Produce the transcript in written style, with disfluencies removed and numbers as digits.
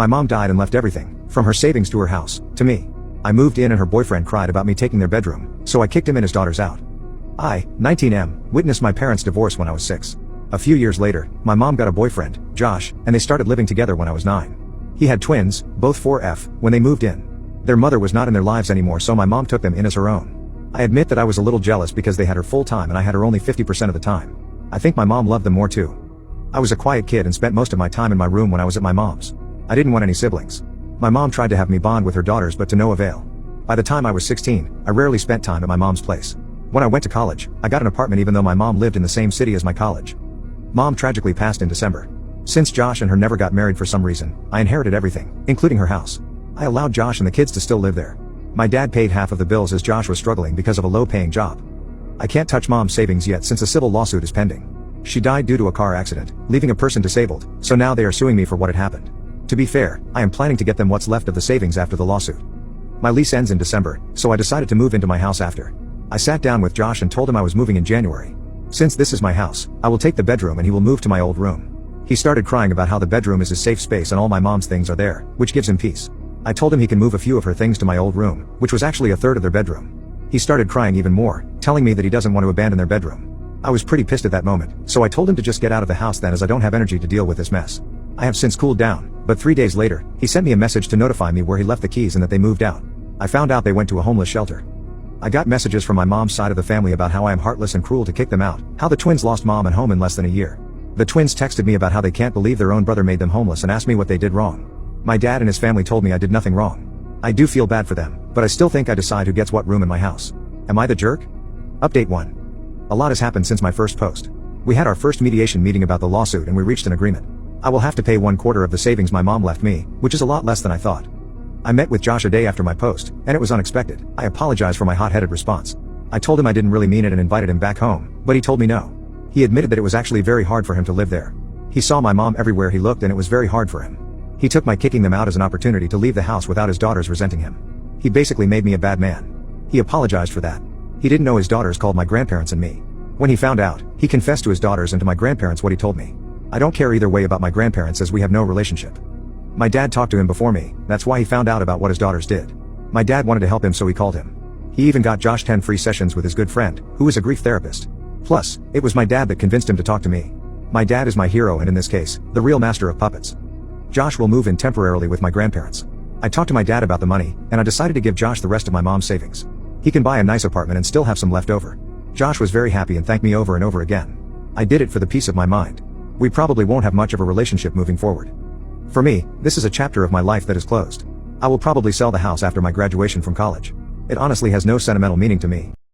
My mom died and left everything, from her savings to her house, to me. I moved in and her boyfriend cried about me taking their bedroom, so I kicked him and his daughters out. I, 19M, witnessed my parents' divorce when I was 6. A few years later, my mom got a boyfriend, Josh, and they started living together when I was 9. He had twins, both 4F, when they moved in. Their mother was not in their lives anymore, so my mom took them in as her own. I admit that I was a little jealous because they had her full time and I had her only 50% of the time. I think my mom loved them more too. I was a quiet kid and spent most of my time in my room when I was at my mom's. I didn't want any siblings. My mom tried to have me bond with her daughters but to no avail. By the time I was 16, I rarely spent time at my mom's place. When I went to college, I got an apartment even though my mom lived in the same city as my college. Mom tragically passed in December. Since Josh and her never got married for some reason, I inherited everything, including her house. I allowed Josh and the kids to still live there. My dad paid half of the bills as Josh was struggling because of a low-paying job. I can't touch mom's savings yet since a civil lawsuit is pending. She died due to a car accident, leaving a person disabled, so now they are suing me for what had happened. To be fair, I am planning to get them what's left of the savings after the lawsuit. My lease ends in December, so I decided to move into my house after. I sat down with Josh and told him I was moving in January. Since this is my house, I will take the bedroom and he will move to my old room. He started crying about how the bedroom is his safe space and all my mom's things are there, which gives him peace. I told him he can move a few of her things to my old room, which was actually a third of their bedroom. He started crying even more, telling me that he doesn't want to abandon their bedroom. I was pretty pissed at that moment, so I told him to just get out of the house then as I don't have energy to deal with this mess. I have since cooled down, but 3 days later, he sent me a message to notify me where he left the keys and that they moved out. I found out they went to a homeless shelter. I got messages from my mom's side of the family about how I am heartless and cruel to kick them out, how the twins lost mom and home in less than a year. The twins texted me about how they can't believe their own brother made them homeless and asked me what they did wrong. My dad and his family told me I did nothing wrong. I do feel bad for them, but I still think I decide who gets what room in my house. Am I the jerk? Update 1. A lot has happened since my first post. We had our first mediation meeting about the lawsuit and we reached an agreement. I will have to pay 1/4 of the savings my mom left me, which is a lot less than I thought. I met with Josh a day after my post, and it was unexpected. I apologized for my hot-headed response. I told him I didn't really mean it and invited him back home, but he told me no. He admitted that it was actually very hard for him to live there. He saw my mom everywhere he looked and it was very hard for him. He took my kicking them out as an opportunity to leave the house without his daughters resenting him. He basically made me a bad man. He apologized for that. He didn't know his daughters called my grandparents and me. When he found out, he confessed to his daughters and to my grandparents what he told me. I don't care either way about my grandparents as we have no relationship. My dad talked to him before me, that's why he found out about what his daughters did. My dad wanted to help him so he called him. He even got Josh 10 free sessions with his good friend, who is a grief therapist. Plus, it was my dad that convinced him to talk to me. My dad is my hero and in this case, the real master of puppets. Josh will move in temporarily with my grandparents. I talked to my dad about the money, and I decided to give Josh the rest of my mom's savings. He can buy a nice apartment and still have some left over. Josh was very happy and thanked me over and over again. I did it for the peace of my mind. We probably won't have much of a relationship moving forward. For me, this is a chapter of my life that is closed. I will probably sell the house after my graduation from college. It honestly has no sentimental meaning to me.